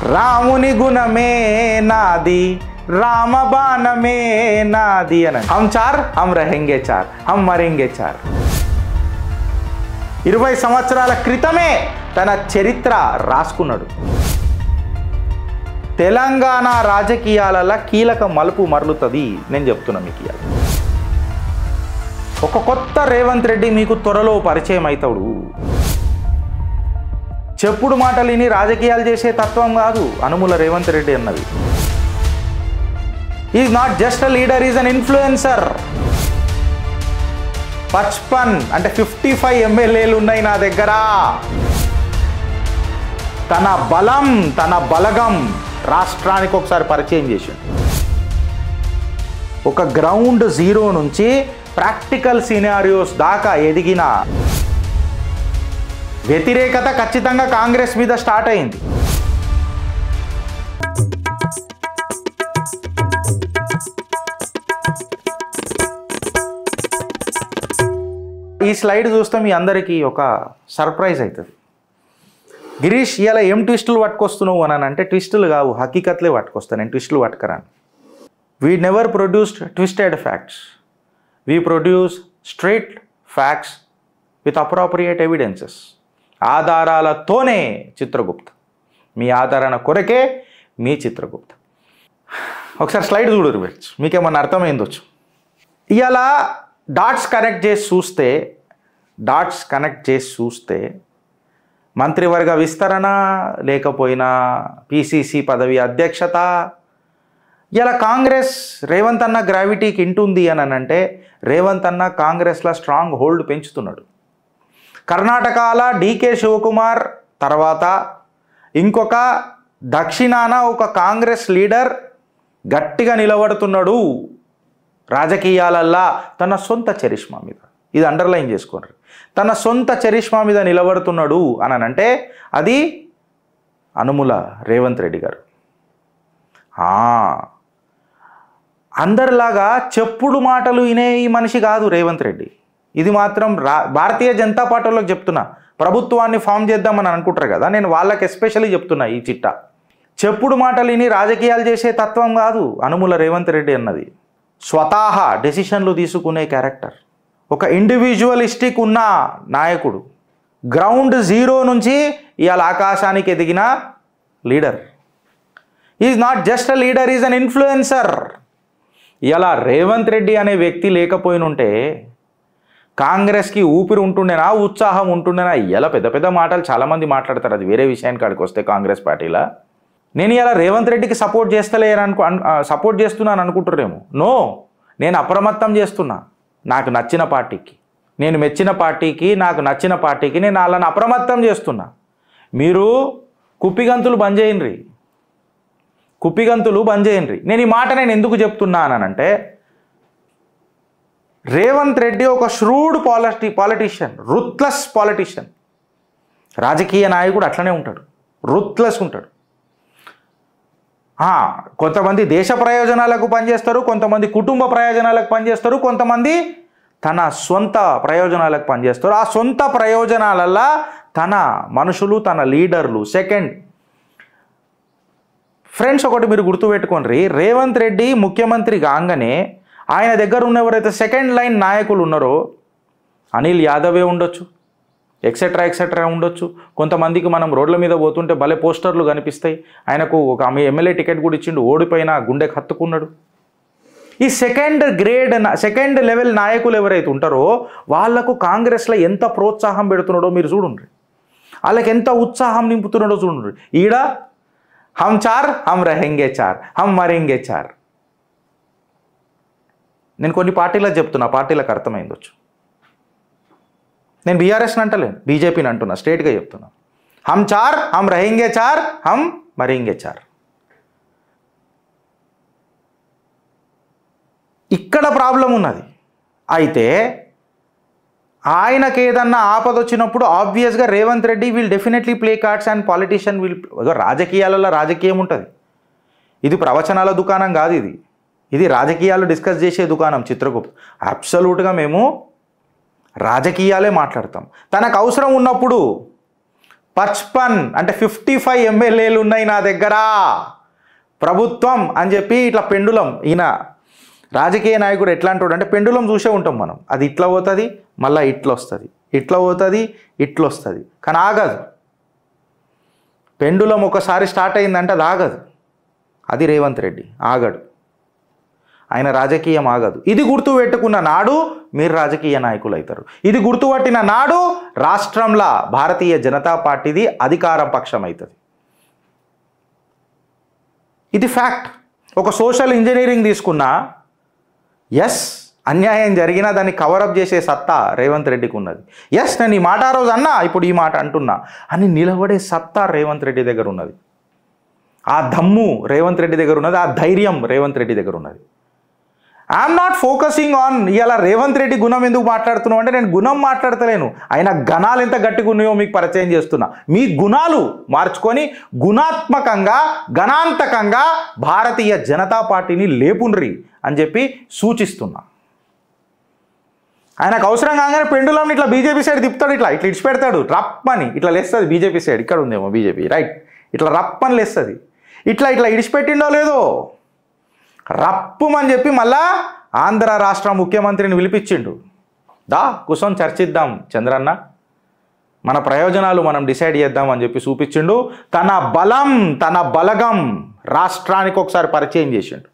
రాముని గుణమే నాది రామబాణమే నాది అని హమ్ చార్ హమ్ రహెంగే చార్ హమ్ మరెంగే చార్ 20 సంవత్సరాల క్రితమే తన చరిత్ర రాసుకున్నాడు. తెలంగాణ రాజకీయాలలో కీలక మలుపు మరలుతుంది నేను చెప్తున్నా మీకు. ఇవాళ ఒక కొత్త రేవంత్ రెడ్డి మీకు త్వరలో పరిచయం అవుతాడు. చెప్పుడు మాటలు విని రాజకీయాలు చేసే తత్వం కాదు అనుముల రేవంత్ రెడ్డి అన్నది. Is not just a leader, is an influencer. 55 అంటే 55 ఎమ్మెల్యేలు ఉన్నాయి నా దగ్గర. తన బలం తన బలగం రాష్ట్రానికి ఒకసారి పరిచయం చేసిండు. ఒక గ్రౌండ్ జీరో నుంచి ప్రాక్టికల్ సినారియోస్ దాకా ఎదిగిన వ్యతిరేకత ఖచ్చితంగా కాంగ్రెస్ మీద స్టార్ట్ అయింది. ఈ స్లైడ్ చూస్తే మీ అందరికీ ఒక సర్ప్రైజ్ అవుతుంది. గిరీష్ ఇలా ఏం ట్విస్టులు పట్టుకొస్తున్నావు అని అంటే ట్విస్టులు కావు, హకీకత్లే పట్టుకొస్తాను నేను, ట్విస్టులు పట్టుకరాను. We never produced twisted facts, we produce straight facts with appropriate evidences. ఆధారాలతోనే చిత్రగుప్త, మీ ఆధారణ కొరకే మీ చిత్రగుప్త. ఒకసారి స్లైడ్ చూడరు మీకేమన్నా అర్థమైందొచ్చు. ఇలా డాట్స్ కనెక్ట్ చేసి చూస్తే మంత్రివర్గ విస్తరణ లేకపోయినా పిసిసి పదవి అధ్యక్షత, ఇలా కాంగ్రెస్ రేవంత్ అన్న గ్రావిటీకి ఇంటుంది అని అంటే రేవంత్ అన్న కాంగ్రెస్లో స్ట్రాంగ్ హోల్డ్ పెంచుతున్నాడు. కర్ణాటకలో డీకే శివకుమార్ తర్వాత ఇంకొక దక్షిణాన ఒక కాంగ్రెస్ లీడర్ గట్టిగా నిలబడుతున్నాడు రాజకీయాలల్లా తన సొంత చరిష్మా మీద. ఇది అండర్లైన్ చేసుకోండి, తన సొంత చరిష్మా మీద నిలబడుతున్నాడు అని అంటే అది అనుముల రేవంత్ రెడ్డి గారు. అందరిలాగా చెప్పుడు మాటలు వినే ఈ మనిషి కాదు రేవంత్ రెడ్డి. ఇది మాత్రం భారతీయ జనతా పార్టీలోకి చెప్తున్నా. ప్రభుత్వాన్ని ఫామ్ చేద్దామని అనుకుంటారు కదా, నేను వాళ్ళకి ఎస్పెషల్లీ చెప్తున్నా ఈ చిట్టా. చెప్పుడు మాటలు విని రాజకీయాలు చేసే తత్వం కాదు అనుముల రేవంత్ రెడ్డి అన్నది. స్వతహా డెసిషన్లు తీసుకునే క్యారెక్టర్, ఒక ఇండివిజువలిస్టిక్ ఉన్న నాయకుడు, గ్రౌండ్ జీరో నుంచి ఇవాళ ఆకాశానికి ఎదిగిన leader. Is not just a leader, is an influencer. ఇలా రేవంత్ రెడ్డి అనే వ్యక్తి లేకపోయినుంటే కాంగ్రెస్కి ఊపిరి ఉంటుండేనా, ఉత్సాహం ఉంటుండేనా? ఇలా పెద్ద పెద్ద మాటలు చాలామంది మాట్లాడతారు, అది వేరే విషయానికి కాడికి వస్తే కాంగ్రెస్ పార్టీలో. నేను ఇలా రేవంత్ రెడ్డికి సపోర్ట్ చేస్తున్నాను అనుకుంటున్నారేమో. నో, నేను అప్రమత్తం చేస్తున్నా. నాకు నచ్చిన పార్టీకి, నేను మెచ్చిన పార్టీకి, నాకు నచ్చిన పార్టీకి నేను వాళ్ళని అప్రమత్తం చేస్తున్నా. మీరు కుప్పిగంతులు బంద్ చేయండి. నేను ఈ మాట నేను ఎందుకు చెప్తున్నానంటే రేవంత్ రెడ్డి ఒక ష్రూడ్ పాలిటీషియన్, రుత్లెస్ పాలిటీషియన్. రాజకీయ నాయకుడు అట్లనే ఉంటాడు, రుత్లెస్ ఉంటాడు. కొంతమంది దేశ ప్రయోజనాలకు పనిచేస్తారు, కొంతమంది కుటుంబ ప్రయోజనాలకు పనిచేస్తారు, కొంతమంది తన సొంత ప్రయోజనాలకు పనిచేస్తారు. ఆ సొంత ప్రయోజనాలల్లో తన మనుషులు, తన లీడర్లు. సెకండ్ ఫ్రెండ్స్, ఒకటి మీరు గుర్తుపెట్టుకోండి, రేవంత్ రెడ్డి ముఖ్యమంత్రి కాగానే ఆయన దగ్గర ఉన్న ఎవరైతే సెకండ్ లైన్ నాయకులు ఉన్నారో అనిల్ యాదవే ఉండొచ్చు, ఎక్సెట్రా ఉండొచ్చు. కొంతమందికి మనం రోడ్ల మీద పోతుంటే భలే పోస్టర్లు కనిపిస్తాయి, ఆయనకు ఒక ఎమ్మెల్యే టికెట్ కూడా ఇచ్చిండు, ఓడిపోయినా గుండెకి హత్తుకున్నాడు. ఈ సెకండ్ లెవెల్ నాయకులు ఎవరైతే ఉంటారో వాళ్లకు కాంగ్రెస్లో ఎంత ప్రోత్సాహం పెడుతున్నాడో మీరు చూడండి, వాళ్ళకి ఎంత ఉత్సాహం నింపుతున్నాడో చూడండి. ఈడ హమ్ చార్ హమ్ రహెంగే చార్ హమ్ మరెంగే చార్. నేను కొన్ని పార్టీలకు చెప్తున్నా, పార్టీలకు అర్థమైందొచ్చు. నేను బీఆర్ఎస్ని అంటలేను, బీజేపీని అంటున్నా, స్ట్రేట్గా చెప్తున్నా. హమ్ చార్ హమ్ రహెంగే చార్ హమ్ మరెంగే చార్. ఇక్కడ ప్రాబ్లం ఉన్నది. అయితే ఆయనకి ఏదన్నా ఆపద వచ్చినప్పుడు ఆబ్వియస్గా Revanth Reddy will definitely play cards and politician will. రాజకీయాలలో రాజకీయం ఉంటుంది, ఇది ప్రవచనాల దుకాణం కాదు, ఇది రాజకీయాలు డిస్కస్ చేసే దుకాణం చిత్రగుప్త. అబ్సల్యూట్గా మేము రాజకీయాలే మాట్లాడతాం. తనకు అవసరం ఉన్నప్పుడు 55 అంటే 55 ఎమ్మెల్యేలు ఉన్నాయి నా దగ్గర, ప్రభుత్వం అని చెప్పి ఇట్లా పెండులం. ఈయన రాజకీయ నాయకుడు ఎట్లా అంటాడు అంటే పెండులం చూసే ఉంటాం మనం, అది ఇట్లా పోతుంది మళ్ళీ ఇట్లా వస్తుంది, ఇట్లా పోతుంది ఇట్లా వస్తుంది, కానీ ఆగదు. పెండులం ఒకసారి స్టార్ట్ అయిందంటే అది ఆగదు. అది రేవంత్ రెడ్డి ఆగడు, ఆయన రాజకీయం ఆగదు. ఇది గుర్తు పెట్టుకున్న నాడు మీరు రాజకీయ నాయకులు అవుతారు. ఇది గుర్తుపట్టిన నాడు రాష్ట్రంలో భారతీయ జనతా పార్టీది అధికార పక్షం అవుతుంది. ఇది ఫ్యాక్ట్. ఒక సోషల్ ఇంజనీరింగ్ తీసుకున్నా ఎస్ అన్యాయం జరిగినా దాన్ని కవరప్ చేసే సత్తా రేవంత్ రెడ్డికి ఉన్నది. ఎస్ నేను ఈ మాట ఆ రోజు అన్నా, ఇప్పుడు ఈ మాట అంటున్నా అని నిలబడే సత్తా రేవంత్ రెడ్డి దగ్గర ఉన్నది. ఆ దమ్ము రేవంత్ రెడ్డి దగ్గర ఉన్నది, ఆ ధైర్యం రేవంత్ రెడ్డి దగ్గర ఉన్నది. ఐఎమ్ నాట్ ఫోకసింగ్ ఆన్ ఇలా రేవంత్ రెడ్డి గుణం ఎందుకు మాట్లాడుతున్నావు అంటే నేను గుణం మాట్లాడతలేను, ఆయన గణాలు ఎంత గట్టిగా ఉన్నాయో మీకు పరిచయం చేస్తున్నా. మీ గుణాలు మార్చుకొని గుణాత్మకంగా గణాంతకంగా భారతీయ జనతా పార్టీని లేపుండ్రి అని చెప్పి సూచిస్తున్నా. ఆయనకు అవసరం కాగానే పెండులం ఇట్లా బీజేపీ సైడ్ తిప్పుతాడు, ఇట్లా ఇట్లా ఇడిచి పెడతాడు, రప్పని ఇట్లా లేస్తుంది బీజేపీ సైడ్. ఇక్కడ ఉందేమో బీజేపీ రైట్, ఇట్లా రప్పని లేస్తుంది. ఇట్లా ఇట్లా ఇడిచిపెట్టిండో లేదో రప్పుమని చెప్పి మళ్ళా ఆంధ్ర రాష్ట్ర ముఖ్యమంత్రిని పిలిపించిండు. దా కూర్చొని చర్చిద్దాం చంద్రన్న, మన ప్రయోజనాలు మనం డిసైడ్ చేద్దాం అని చెప్పి చూపించిండు. తన బలం తన బలగం రాష్ట్రానికి ఒకసారి పరిచయం చేసిండు.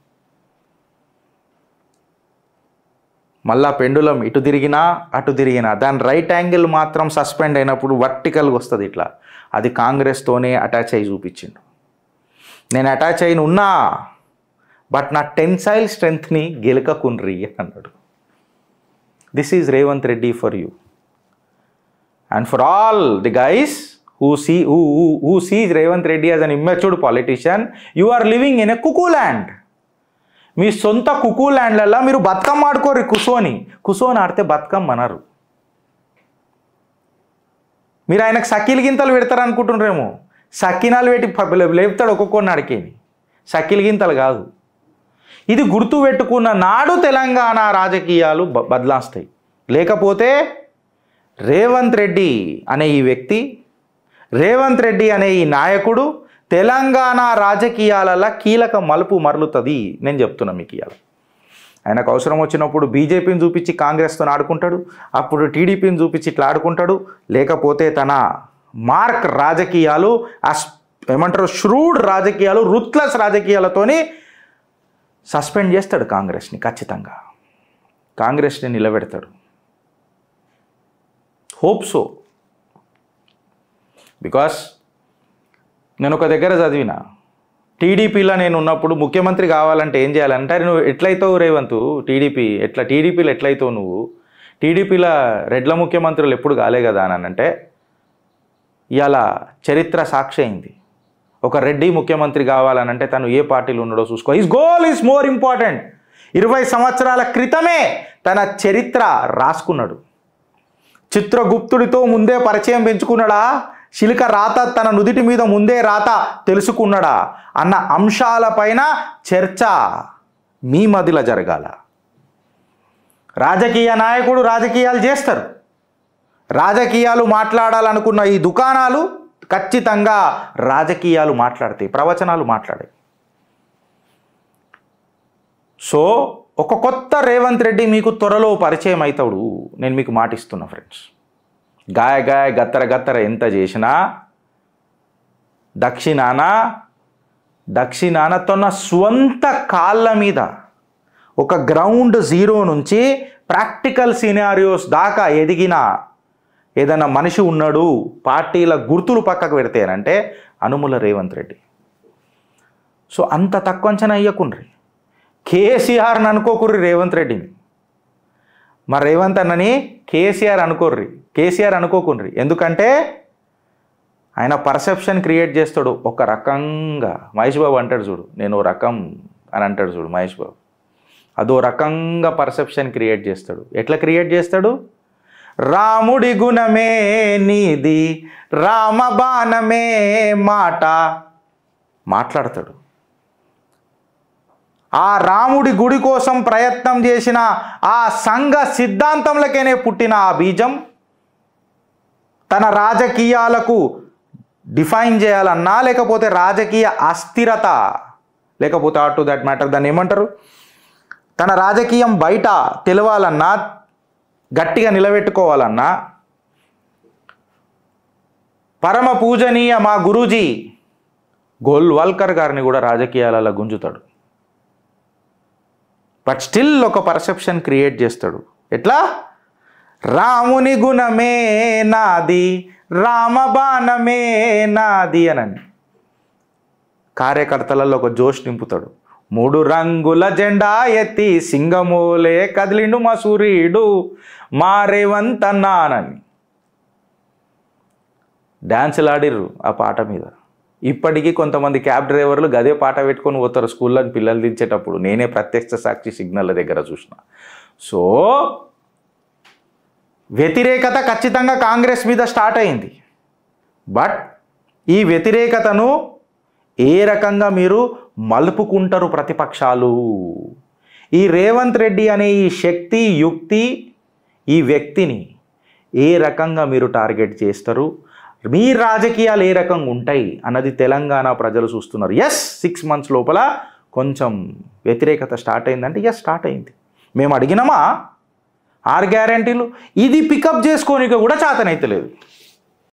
మళ్ళా పెండులం ఇటు తిరిగినా అటు తిరిగినా దాని రైట్ యాంగిల్ మాత్రం సస్పెండ్ అయినప్పుడు వర్టికల్గా వస్తుంది ఇట్లా. అది కాంగ్రెస్తోనే అటాచ్ అయ్యి చూపించిండు. నేను అటాచ్ అయిన ఉన్నా బట్ నా టెన్సైల్ స్ట్రెంగ్త్ని గెలకకుండ్రి అన్నాడు. This is Revanth Reddy for you and for all the guys who sees Revanth Reddy as an immature politician. You are living in a cuckoo land. మీ సొంత కుకూ ల్యాండ్లలో మీరు బతుకమ్మ ఆడుకోరు, కుసోని ఆడితే బతుకమ్మ అనరు. మీరు ఆయనకు సకీలు గింతలు పెడతారు అనుకుంటున్నారేమో, సకినాలు పెట్టి లేపుతాడు ఒక్కొక్కరిని అడికేని, సకీలు గింతలు కాదు. ఇది గుర్తు పెట్టుకున్న నాడు తెలంగాణ రాజకీయాలు బదలాస్తాయి. లేకపోతే రేవంత్ రెడ్డి అనే ఈ వ్యక్తి, రేవంత్ రెడ్డి అనే ఈ నాయకుడు తెలంగాణ రాజకీయాలలో కీలక మలుపు మరలుతుంది. నేను చెప్తున్నా మీకు ఇవాళ. ఆయనకు అవసరం వచ్చినప్పుడు బీజేపీని చూపించి కాంగ్రెస్తో ఆడుకుంటాడు, అప్పుడు టీడీపీని చూపించి ఇట్లా ఆడుకుంటాడు. లేకపోతే తన మార్క్ రాజకీయాలు, ఏమంటారు ష్రూడ్ రాజకీయాలు, రుత్లెస్ రాజకీయాలతోని సస్పెండ్ చేస్తాడు కాంగ్రెస్ని. ఖచ్చితంగా కాంగ్రెస్ని నిలబెడతాడు. Hope so. బికాస్ నేను ఒక దగ్గర చదివిన, టీడీపీలో నేను ఉన్నప్పుడు ముఖ్యమంత్రి కావాలంటే ఏం చేయాలంటే, నువ్వు ఎట్లయితావు రేవంత్, టీడీపీలో ఎట్లయితావు నువ్వు, టీడీపీలో రెడ్ల ముఖ్యమంత్రులు ఎప్పుడు కాలే కదా అని అంటే, ఇవాళ చరిత్ర సాక్షి అయింది. ఒక రెడ్డి ముఖ్యమంత్రి కావాలనంటే తను ఏ పార్టీలో ఉన్నాడో చూసుకో. His goal is more important. 20 సంవత్సరాల క్రితమే తన చరిత్ర రాసుకున్నాడు. చిత్రగుప్తుడితో ముందే పరిచయం పెంచుకున్నాడా, శిలిక రాత తన నుదిటి మీద ముందే రాత తెలుసుకున్నాడా అన్న అంశాలపైన చర్చ మీ మదిలో జరగాల. రాజకీయ నాయకుడు రాజకీయాలు చేస్తారు, రాజకీయాలు మాట్లాడాలనుకున్న ఈ దుకాణాలు ఖచ్చితంగా రాజకీయాలు మాట్లాడతాయి, ప్రవచనాలు మాట్లాడాయి. సో ఒక కొత్త రేవంత్ రెడ్డి మీకు త్వరలో పరిచయం అవుతాడు, నేను మీకు మాటిస్తున్నా ఫ్రెండ్స్. గాయ గత్తర ఎంత చేసినా దక్షిణాన తన స్వంత కాళ్ళ మీద ఒక గ్రౌండ్ జీరో నుంచి ప్రాక్టికల్ సినారియోస్ దాకా ఎదిగిన ఏదైనా మనిషి ఉన్నాడు, పార్టీల గుర్తులు పక్కకు పెడితేనంటే అనుముల రేవంత్ రెడ్డి. సో అంత తక్కువ అంచనా అయ్యకుండ్రి. కేసీఆర్ని అనుకోకుర్రి రేవంత్ రెడ్డిని, మా రేవంత్ అన్నని కేసీఆర్ అనుకోకుండ్రి. ఎందుకంటే ఆయన పర్సెప్షన్ క్రియేట్ చేస్తాడు ఒక రకంగా. మహేష్ బాబు అంటాడు చూడు, నేను రకం అని అంటాడు చూడు మహేష్ బాబు, అదో రకంగా పర్సెప్షన్ క్రియేట్ చేస్తాడు. ఎట్లా క్రియేట్ చేస్తాడు? రాముడి గుణమే నీది, రామబాణమే మాట మాట్లాడతాడు. ఆ రాముడి గుడి కోసం ప్రయత్నం చేసిన ఆ సంఘ సిద్ధాంతంలకేనే పుట్టిన ఆ బీజం తన రాజకీయాలకు డిఫైన్ చేయాలన్నా, లేకపోతే రాజకీయ అస్థిరత, లేకపోతే టు దట్ మ్యాటర్ దాన్ని ఏమంటారు, తన రాజకీయం బయట తెలవాలన్నా, గట్టిగా నిలబెట్టుకోవాలన్నా, పరమ పూజనీయ మా గురూజీ గోల్వాల్కర్ గారిని కూడా రాజకీయాలలో గుంజుతాడు. బట్ స్టిల్ ఒక పర్సెప్షన్ క్రియేట్ చేస్తాడు. ఎట్లా? రాముని గుణమే నాది, రామబాణమే నాది అని కార్యకర్తలలో ఒక జోష్ నింపుతాడు. 3 రంగుల జెండా ఎత్తి సింగమూలే కదిలిండు మా సూర్యుడు మా రేవంత్ అన్నానని డ్యాన్సులు ఆడిర్రు ఆ పాట మీద. ఇప్పటికీ కొంతమంది క్యాబ్ డ్రైవర్లు గదే పాట పెట్టుకొని పోతారు స్కూల్లో పిల్లలు దించేటప్పుడు. నేనే ప్రత్యక్ష సాక్షి సిగ్నల్ల దగ్గర చూసిన. సో వ్యతిరేకత ఖచ్చితంగా కాంగ్రెస్ మీద స్టార్ట్ అయింది. బట్ ఈ వ్యతిరేకతను ఏ రకంగా మీరు మలుపుకుంటారు ప్రతిపక్షాలు? ఈ రేవంత్ రెడ్డి అనే ఈ శక్తి యుక్తి ఈ వ్యక్తిని ఏ రకంగా మీరు టార్గెట్ చేస్తారు? మీ రాజకీయాలు ఏ రకంగా ఉంటాయి అన్నది తెలంగాణ ప్రజలు చూస్తున్నారు. ఎస్ 6 months లోపల కొంచెం వ్యతిరేకత స్టార్ట్ అయిందంటే ఎస్ స్టార్ట్ అయింది. మేము అడిగినామా 6 గ్యారెంటీలు? ఇది పికప్ చేసుకోనిక కూడా చేతనైతే లేదు.